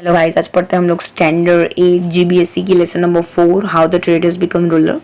Hello guys, आज पढ़ते हैं हम लोग स्टैंडर्ड 8 जीबीएसई की lesson number 4 how the traders become ruler.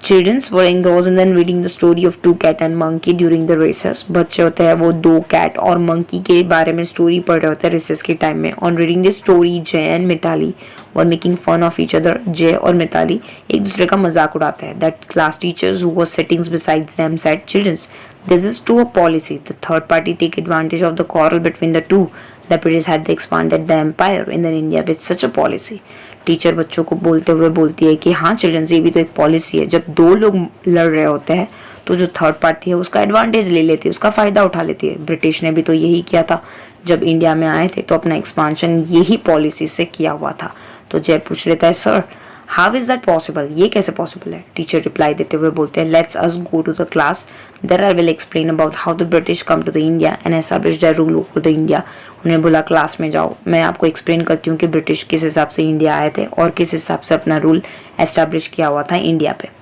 Childrens were engrossed in then reading the story of two cat and monkey during the recess. बच्चे होते हैं वो दो कैट और मंकी के बारे में स्टोरी पढ़ रहे होते हैं रिसेस के टाइम में. On reading this story Jay and Mitali were making fun of each other. Jay और मिताली एक दूसरे का मजाक उड़ाते हैं. That class teachers who were sitting besides them said, childrens, this is true a policy. The third party take advantage of the quarrel between the two. The British had expanded the empire in the India with such a policy. Teacher बच्चों को बोलते हुए बोलती है कि हाँ children's, ये भी तो एक पॉलिसी है. जब दो लोग लड़ रहे होते हैं तो जो थर्ड पार्टी है उसका एडवांटेज ले लेती है, उसका फायदा उठा लेती है. ब्रिटिश ने भी तो यही किया था. जब इंडिया में आए थे तो अपना एक्सपांशन यही पॉलिसी से किया हुआ था. तो जय पूछ लेता है, sir how is that possible, ये कैसे पॉसिबल है. टीचर रिप्लाई देते हुए बोलते हैं, let's us go to the class, there I will explain about how the British come to the India and establish their rule over the India. उन्हें बोला class में जाओ, मैं आपको एक्सप्लेन करती हूँ कि ब्रिटिश किस हिसाब से इंडिया आए थे और किस हिसाब से अपना रूल एस्टैब्लिश किया हुआ था इंडिया पे.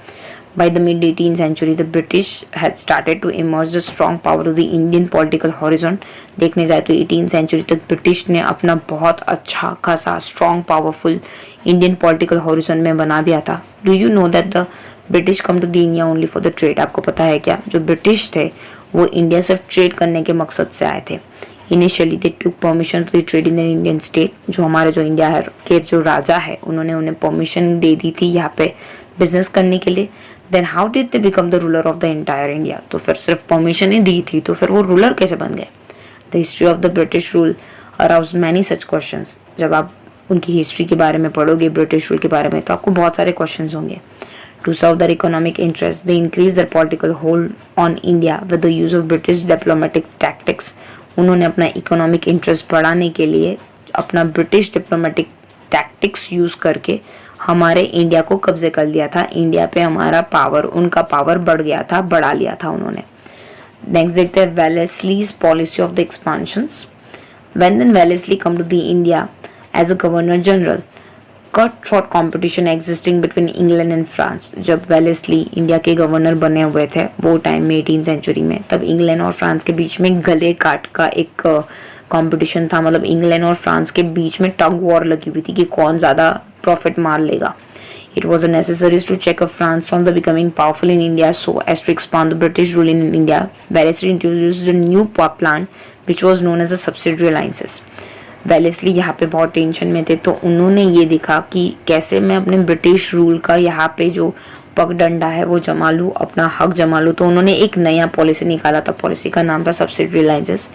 By the mid 18th century, the British had started to emerge a strong power to the Indian political horizon. देखने जाए तो 18th century तक ब्रिटिश ने अपना बहुत अच्छा खासा strong powerful Indian political horizon में बना दिया था. Do you know that the British come to the India only for the trade? आपको पता है क्या, जो ब्रिटिश थे वो इंडिया सिर्फ ट्रेड करने के मकसद से आए थे. Initially they took permission to trade in the Indian state. जो हमारे जो इंडिया है के जो राजा है उन्होंने उन्हें परमिशन दे दी थी यहाँ पे बिजनेस करने के लिए. Then how did they become the ruler of the entire India. तो फिर सिर्फ परमिशन ही दी थी तो फिर वो रूलर कैसे बन गए. The history of the British rule arouse many such questions. जब आप उनकी हिस्ट्री के बारे में पढ़ोगे ब्रिटिश रूल के बारे में तो आपको बहुत सारे क्वेश्चन होंगे. To serve their economic interests, they increased their political hold on India with the use of British diplomatic tactics. उन्होंने अपना इकोनॉमिक इंटरेस्ट बढ़ाने के लिए अपना ब्रिटिश डिप्लोमेटिक टैक्टिक्स यूज़ करके हमारे इंडिया को कब्जे कर लिया था. इंडिया पे हमारा पावर, उनका पावर बढ़ गया था, बढ़ा लिया था उन्होंने. नेक्स्ट देखते हैं Wellesley's policy of the expansions. When then Wellesley come to the India as a governor general, cut short competition existing between England and France. जब वेलेस्ली इंडिया के गवर्नर बने हुए थे वो टाइम में 18th सेंचुरी में, तब इंग्लैंड और फ्रांस के बीच में गले काट का एक कंपटीशन था. मतलब इंग्लैंड और फ्रांस के बीच में टग वॉर लगी हुई थी कि कौन ज़्यादा प्रॉफिट मार लेगा. It was necessary to check France from the becoming powerful in India so as to expand the British rule in India. Wellesley introduced a new plan which was known as the subsidiary alliances. Wellesley यहाँ पे बहुत tension में थे तो उन्होंने ये देखा कि कैसे मैं अपने ब्रिटिश रूल का यहाँ पे जो पगडंडा है वो जमा लूँ, अपना हक जमा लूँ. तो उन्होंने एक नया पॉलिसी निकाला था. पॉलिसी का नाम था subsidiary alliances.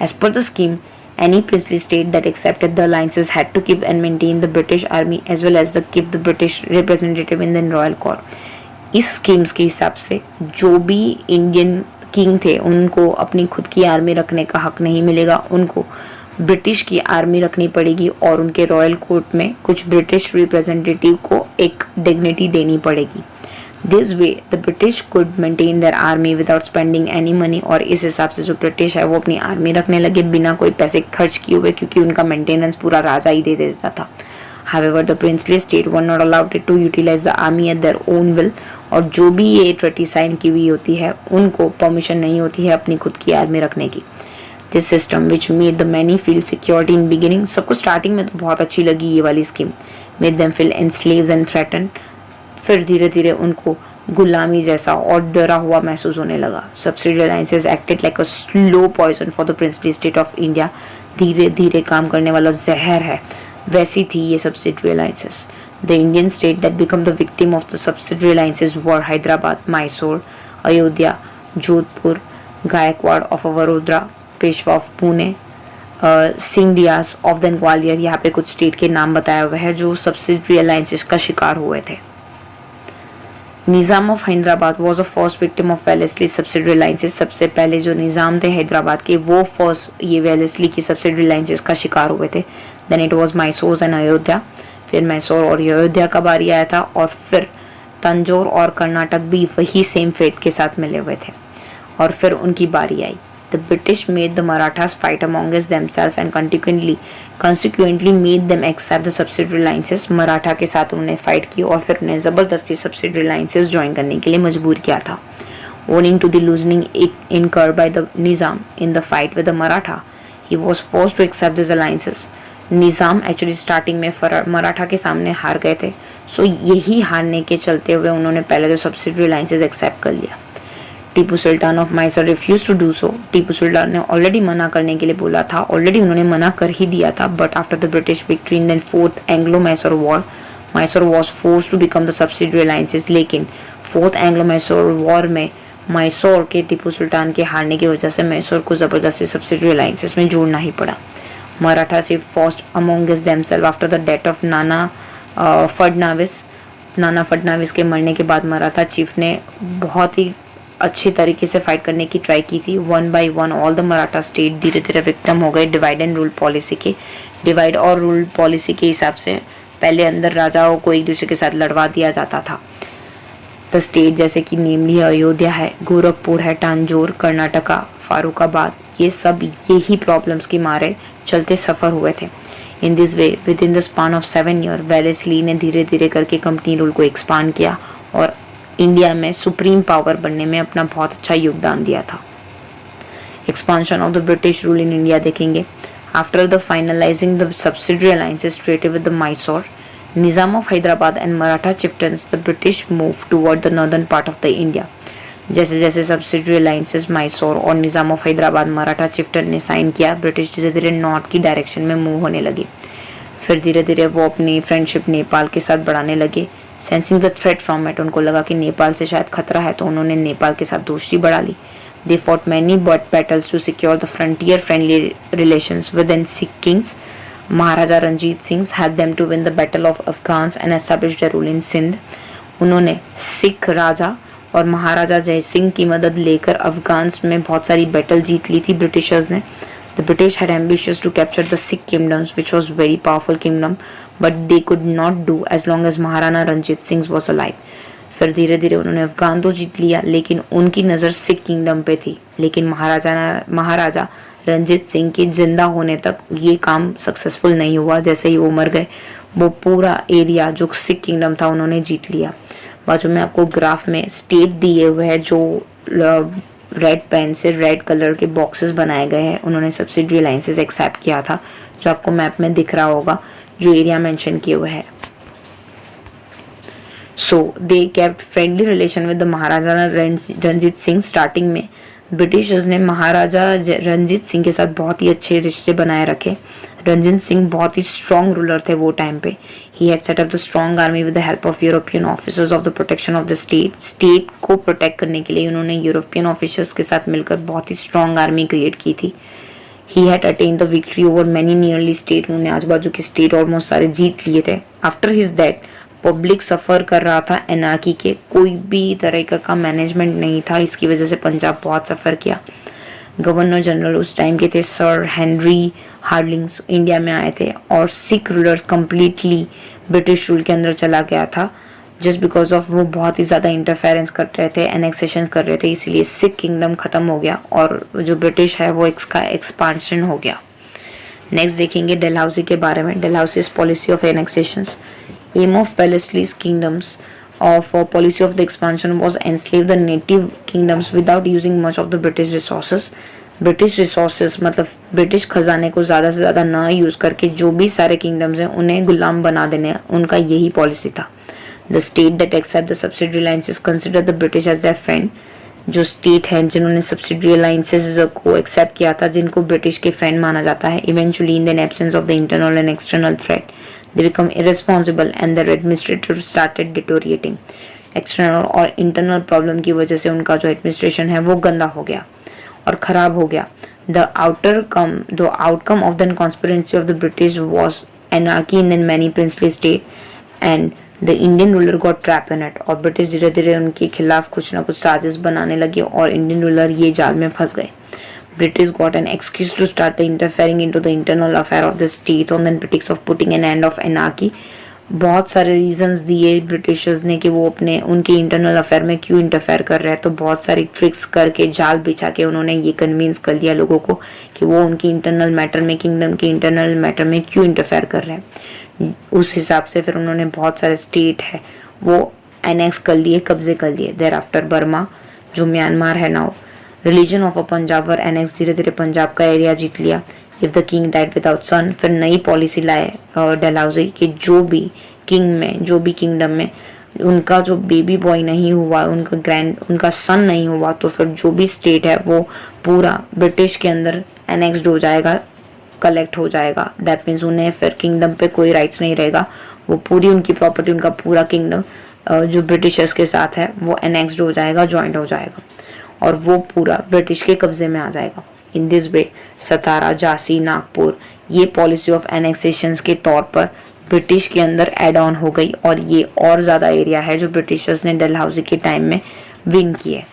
As per the scheme, any princely state that accepted the alliances had to keep and maintain the British army as well as the keep the British representative in the royal court. इस schemes के हिसाब से जो भी Indian king थे उनको अपनी खुद की आर्मी रखने का हक नहीं मिलेगा, उनको ब्रिटिश की आर्मी रखनी पड़ेगी और उनके रॉयल कोर्ट में कुछ ब्रिटिश रिप्रेजेंटेटिव को एक डिग्निटी देनी पड़ेगी. This way the British could maintain their army without spending any money. और इस हिसाब से जो ब्रिटिश है वो अपनी आर्मी रखने लगे बिना कोई पैसे खर्च किए हुए, क्योंकि उनका मेंटेनेंस पूरा राजा ही दे देता था. However, the princely state were not allowed to utilize the army at their own will. और जो भी ये ट्रीटी साइन की हुई होती है उनको परमिशन नहीं होती है अपनी खुद की आर्मी रखने की. This system which made the many feel security in beginning. सबको स्टार्टिंग में तो बहुत अच्छी लगी ये वाली scheme. Made them feel enslaved and threatened. फिर धीरे धीरे उनको गुलामी जैसा और डरा हुआ महसूस होने लगा. Subsidy alliances acted like a slow poison for the princely state of India. धीरे धीरे काम करने वाला जहर है, वैसी थी ये subsidy alliances. The Indian state that become the victim of the subsidy alliances were Hyderabad, Mysore, Ayodhya, Jodhpur, Gaekwad of Vadodara, Peshwa of Pune, Scindias of then Gwalior. यहाँ पे कुछ स्टेट के नाम बताया हुआ है जो सब्सिडी अलायंसेस का शिकार हुए थे. Nizam of Hyderabad was the first victim of Wellesley subsidy alliances. सबसे पहले जो निज़ाम थे हैदराबाद के वो फर्स्ट ये वेलेस्ली की सब्सिडी अलायंसेस का शिकार हुए थे. Then it was Mysore and Ayodhya. फिर मैसूर और अयोध्या का बारी आया था और फिर तंजौर और कर्नाटक भी वही सेम फेट के साथ मिले हुए थे और फिर उनकी बारी आई. The British made the Marathas fight amongst themselves and consequently made them accept the subsidiary alliances. Maratha के साथ उन्होंने फाइट की और फिर उन्हें ज़बरदस्ती subsidiary alliances ज्वाइन करने के लिए मजबूर किया था. Owing to the losing incurred by the Nizam in the fight with the Maratha, he was forced to accept these alliances. Nizam actually starting में मराठा के सामने हार गए थे, सो यही हारने के चलते हुए उन्होंने पहले तो सब्सिडरी अलायंसेस एक्सेप्ट कर लिया। Tipu Sultan of Mysore refuse to do so. Tipu Sultan ने ऑलरेडी मना करने के लिए बोला था, ऑलरेडी उन्होंने मना कर ही दिया था, but after the British victory in the fourth Anglo Mysore war, Mysore was force to become the subsidiary alliances. लेकिन फोर्थ एंग्लो मैसूर वॉर में मैसूर के टीपू सुल्तान के हारने की वजह से मैसूर को ज़बरदस्ती सब्सिडरी अलायंसेस में जोड़ना ही पड़ा। मराठा से first amongst themself after the death of Nana Phadnavis के मरने के बाद मराठा चीफ ने बहुत ही अच्छी तरीके से फाइट करने की ट्राई की थी। One by one all the Maratha state धीरे धीरे विक्टिम हो गए डिवाइड एंड रूल पॉलिसी के। डिवाइड और रूल पॉलिसी के हिसाब से पहले अंदर राजाओं को एक दूसरे के साथ लड़वा दिया जाता था। द स्टेट जैसे कि नेमली अयोध्या है, गोरखपुर है, तांजोर, कर्नाटका, फारुखाबाद, ये सब यही प्रॉब्लम्स के मारे चलते सफ़र हुए थे। In this way with in the span of 7 year Wellesley ने धीरे धीरे करके कंपनी रूल को एक्सपांड किया और इंडिया में सुप्रीम पावर बनने में अपना बहुत अच्छा योगदान दिया था। Expansion of the British rule in India देखेंगे। After the finalising the subsidiary alliances treated with the Mysore, Nizam of Hyderabad and Maratha chieftains, the British move toward the northern part of the India. जैसे जैसे सब्सिडरी अलायंसेस मैसूर और Nizam of Hyderabad Maratha chieftain ने sign किया, British धीरे धीरे north की direction में मूव होने लगे। फिर धीरे धीरे वो अपनी फ्रेंडशिप नेपाल के साथ बढ़ाने लगे। Sensing the threat from it, उनको लगा कि नेपाल से शायद खतरा है, तो उन्होंने नेपाल के साथ दोस्ती बढ़ा ली। They fought many battles to secure the frontier friendly relations with in Sikh kings. Maharaja Ranjit Singh helped them to win the battle of Afghans and establish their rule in Sindh। उन्होंने सिख राजा और महाराजा जय सिंह की मदद लेकर अफगान्स में बहुत सारी बैटल जीत ली थी ब्रिटिशर्स ने। The British had ambitions to capture the Sikh kingdoms, which was very powerful kingdom, but they could not do as long as Maharana Ranjit Singh was alive। फिर धीरे धीरे उन्होंने अफगान तो जीत लिया, लेकिन उनकी नज़र सिख किंगडम पे थी। लेकिन महाराजा रंजीत सिंह के जिंदा होने तक ये काम सक्सेसफुल नहीं हुआ। जैसे ही वो मर गए, वो पूरा एरिया जो सिख किंगडम था उन्होंने जीत लिया। बाजू में आपको ग्राफ में स्टेट दिए हुए हैं, जो रेड पेन से रेड कलर के बॉक्सेस बनाए गए हैं। उन्होंने सब्सिडरी अलायंसेस एक्सेप्ट किया था, जो आपको मैप में दिख रहा होगा, जो एरिया मेंशन किए हुए हैं। So they kept friendly relation with the Maharaja Ranjit Singh. Starting में ब्रिटिशर्स ने महाराजा रंजीत सिंह के साथ बहुत ही अच्छे रिश्ते बनाए रखे। रंजीत सिंह बहुत ही स्ट्रॉन्ग रूलर थे वो टाइम पे। He had set up the strong army with the help of European officers of the protection of the state. State को प्रोटेक्ट करने के लिए उन्होंने यूरोपियन ऑफिसर्स के साथ मिलकर बहुत ही स्ट्रॉन्ग आर्मी क्रिएट की थी। He had attain the victory over many nearly state. उन्होंने आजू बाजू के स्टेट ऑलमोस्ट सारे जीत लिए थे। आफ्टर हिज डेथ पब्लिक सफ़र कर रहा था एनार्की के, कोई भी तरह का मैनेजमेंट नहीं था। इसकी वजह से पंजाब बहुत सफ़र किया। गवर्नर जनरल उस टाइम के थे सर हेनरी हार्डिंग्स, इंडिया में आए थे और Sikh rulers completely British rule के अंदर चला गया था। जस्ट बिकॉज ऑफ वो बहुत ही ज़्यादा इंटरफेरेंस कर रहे थे, एनेक्सेशन कर रहे थे, इसीलिए सिख किंगडम ख़त्म हो गया और जो ब्रिटिश है वो इसका एक्सपांशन हो गया। नेक्स्ट देखेंगे डलहौजी के बारे में। Dalhousie's policy of annexations. Aim of Wellesley's kingdoms of policy of the expansion was enslave the native kingdoms without using much of the British resources। British resources मतलब ब्रिटिश खजाने को ज़्यादा से ज़्यादा ना यूज़ करके जो भी सारे किंगडम्स हैं उन्हें गुलाम बना देने, उनका यही पॉलिसी था। The state that accept the subsidiary alliances consider the British as their friend। जो स्टेट हैं जिन्होंने सब्सिडरी अलायंसेस को एक्सेप्ट किया था, जिनको ब्रिटिश के फ्रेंड माना जाता है, eventually in the absence of the internal and external threat they become irresponsible and their administrative started deteriorating। External और इंटरनल प्रॉब्लम की वजह से उनका जो एडमिनिस्ट्रेशन है वो गंदा हो गया और ख़राब हो गया। The outcome of the conspiracy of the British was anarchy in many princely state and the Indian ruler got trap in it. और ब्रिटिश धीरे धीरे उनके खिलाफ कुछ ना कुछ साजिश बनाने लगे और इंडियन रूलर ये जाल में फंस गए। British got an excuse to start interfering into the internal affair of the states on the pretext of putting an end of anarchy। बहुत सारे रीजंस दिए ब्रिटिशर्स ने कि वो अपने उनके इंटरनल अफेयर में क्यों इंटरफेयर कर रहे हैं। तो बहुत सारी ट्रिक्स करके जाल बिछा के उन्होंने ये कन्विंस कर दिया लोगों को कि वो उनकी इंटरनल मैटर में, किंगडम के इंटरनल मैटर में क्यों इंटरफेयर कर रहे हैं। उस हिसाब से फिर उन्होंने बहुत सारे स्टेट है वो एनेक्स कर लिए, कब्जे कर लिए। देयर आफ्टर बर्मा जो म्यांमार है now, religion of a Punjab were annex, धीरे धीरे पंजाब का एरिया जीत लिया। If the king died without son, फिर नई पॉलिसी लाए डलहौजी कि जो भी किंगडम में उनका जो बेबी बॉय नहीं हुआ, उनका सन नहीं हुआ, तो फिर जो भी स्टेट है वो पूरा ब्रिटिश के अंदर एनेक्स्ड हो जाएगा, कलेक्ट हो जाएगा। दैट मीन्स उन्हें फिर किंगडम पे कोई राइट्स नहीं रहेगा, वो पूरी उनकी प्रॉपर्टी, उनका पूरा किंगडम जो ब्रिटिशर्स के साथ है वो एनेक्स्ड हो जाएगा, जॉइंट हो जाएगा और वो पूरा ब्रिटिश के कब्जे में आ जाएगा। इन दिस वे सतारा, झांसी, नागपुर ये पॉलिसी ऑफ एनेक्सेशंस के तौर पर ब्रिटिश के अंदर एड ऑन हो गई और ये और ज़्यादा एरिया है जो ब्रिटिशर्स ने डलहौजी के टाइम में विन किए।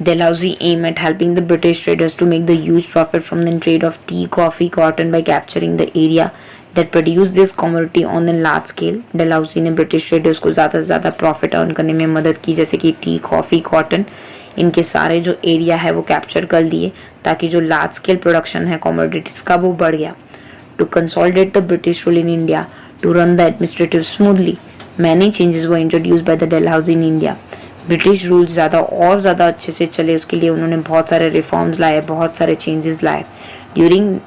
Dalhousie aim at helping the British traders to make the huge profit from the trade of tea, coffee, cotton by capturing the area that produce this commodity on a large scale. Dalhousie ने British traders को ज़्यादा से ज़्यादा profit earn करने में मदद की, जैसे कि टी, कॉफ़ी, कॉटन, इनके सारे जो एरिया है वो कैप्चर कर लिए ताकि जो लार्ज स्केल प्रोडक्शन है कॉमोडिटीज़ का वो बढ़ गया। To consolidate the British rule in India, to run the administrative smoothly, many changes were introduce by the Dalhousie in India. British rules ज़्यादा अच्छे से चले उसके लिए उन्होंने बहुत सारे रिफॉर्म्स लाए, बहुत सारे चेंजेस लाए। During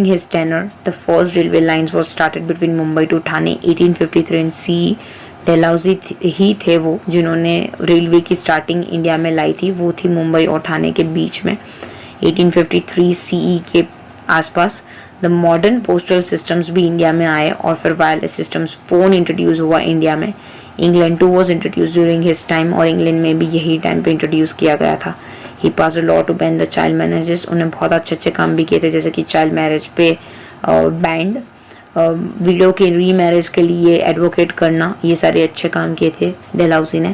his tenure the first railway lines was started between Mumbai to Thane 1853 in C. Dalhousie ही थे वो जिन्होंने रेलवे की स्टार्टिंग इंडिया में लाई थी, वो थी मुंबई और ठाणे के बीच में 1853 सीई के आसपास। द मॉडर्न पोस्टल सिस्टम्स भी इंडिया में आए और फिर वायरलेस सिस्टम्स, फ़ोन इंट्रोड्यूस हुआ इंडिया में। England too was introduce during his time और इंग्लैंड में भी यही टाइम पे इंट्रोड्यूस किया गया था। He pass a law to ban the child marriages, उन्हें बहुत अच्छे काम भी किए थे, जैसे कि चाइल्ड मैरिज पे बैंड, विडो के री मैरिज के लिए एडवोकेट करना, ये सारे अच्छे काम किए थे डलहौजी ने।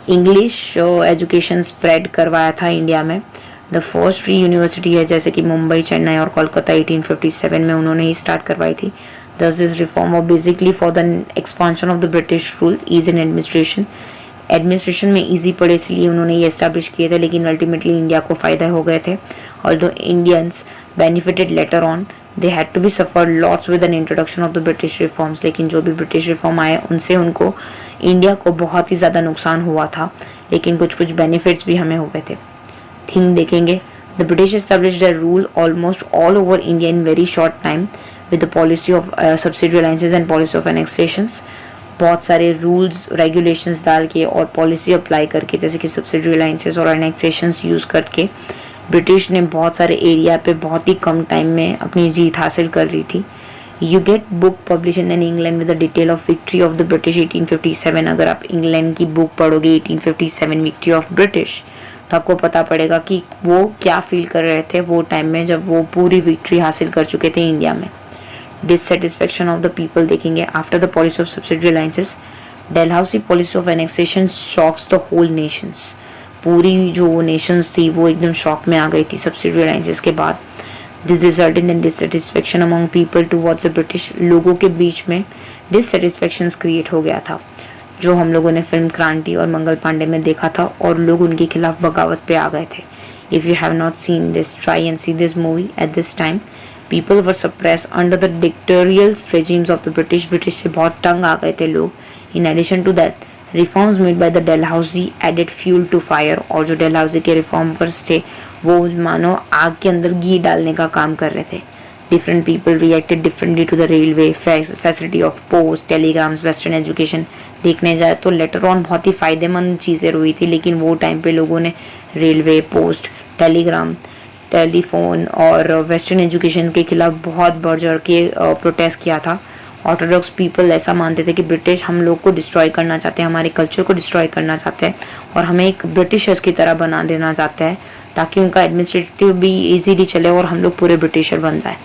इंग्लिश एजुकेशन स्प्रेड करवाया था इंडिया में। द फर्स्ट फ्री यूनिवर्सिटी है जैसे कि मुंबई, चेन्नई और कोलकाता 1857 में उन्होंने ही स्टार्ट करवाई थी। Thus this reform was basically for the expansion of the British rule, ease in administration. Administration में ईजी पड़े इसलिए उन्होंने ये एस्टैब्लिश किए थे, लेकिन अल्टीमेटली इंडिया को फ़ायदा हो गए थे। Although Indians benefited later on, they had to be suffered lots with an introduction of the British reforms. लेकिन जो भी ब्रिटिश रिफॉर्म आए उनसे उनको इंडिया को बहुत ही ज़्यादा नुकसान हुआ था, लेकिन कुछ बेनिफिट्स भी हमें हो गए थे। थिंग देखेंगे, the British established their rule almost all over India in very short time with the policy of subsidiary alliances and policy of annexations। बहुत सारे रूल्स रेगुलेशंस डाल के और पॉलिसी अप्लाई करके, जैसे कि सब्सिडियरी अलाइंसेस और एनेक्सेशंस यूज़ करके ब्रिटिश ने बहुत सारे एरिया पे बहुत ही कम टाइम में अपनी जीत हासिल कर ली थी। You get book publish in England with the detail of victory of the British 1857। अगर आप इंग्लैंड की बुक पढ़ोगे 1857 विक्ट्री ऑफ ब्रिटिश, तो आपको पता पड़ेगा कि वो क्या फील कर रहे थे वो टाइम में जब वो पूरी विक्ट्री हासिल कर चुके थे इंडिया में। डिससेटिस्फेक्शन ऑफ द पीपल देखेंगे, after the policy of subsidiary alliances Dalhousie policy of annexation shocks the whole nations. पूरी जो नेशंस थी वो एकदम शॉक में आ गई थी सब्सिडियरी अलाइंसेस के बाद। This resulted in dissatisfaction among people towards the British. लोगों के बीच में डिससेटिस्फेक्शन क्रिएट हो गया था, जो हम लोगों ने फिल्म क्रांति और मंगल पांडे में देखा था, और लोग उनके खिलाफ बगावत पे आ गए थे। If you have not seen this, try and see this movie at this time. People were suppress under the dictatorial regimes of the British. British से बहुत तंग आ गए थे लोग। In addition to that reforms made by the Dalhousie added fuel to fire. और जो डलहौजी के रिफॉर्मर्स थे वो मानो आग के अंदर घी डालने का काम कर रहे थे। Different people reacted differently to the railway facility of post, telegrams, western education. देखने जाए तो लेटर ऑन बहुत ही फ़ायदेमंद चीज़ें हुई थी, लेकिन वो टाइम पे लोगों ने रेलवे, पोस्ट, टेलीग्राम, टेलीफोन और वेस्टर्न एजुकेशन के खिलाफ बहुत बढ़ चढ़ के प्रोटेस्ट किया था। ऑर्थोडॉक्स पीपल ऐसा मानते थे कि ब्रिटिश हम लोग को डिस्ट्रॉय करना चाहते हैं, हमारे कल्चर को डिस्ट्रॉय करना चाहते हैं और हमें एक ब्रिटिशर्स की तरह बना देना चाहता है, ताकि उनका एडमिनिस्ट्रेटिव भी इजीली चले और हम लोग पूरे ब्रिटिशर बन जाए।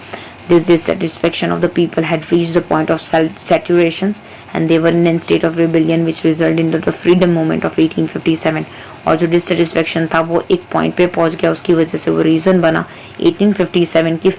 This dissatisfaction of the people had reached the point of saturation and they were in a state of rebellion which resulted in the freedom movement of 1857। और जो dissatisfaction था वो एक पॉइंट पे पहुंच गया, उसकी वजह से वो रीज़न बना 1857 की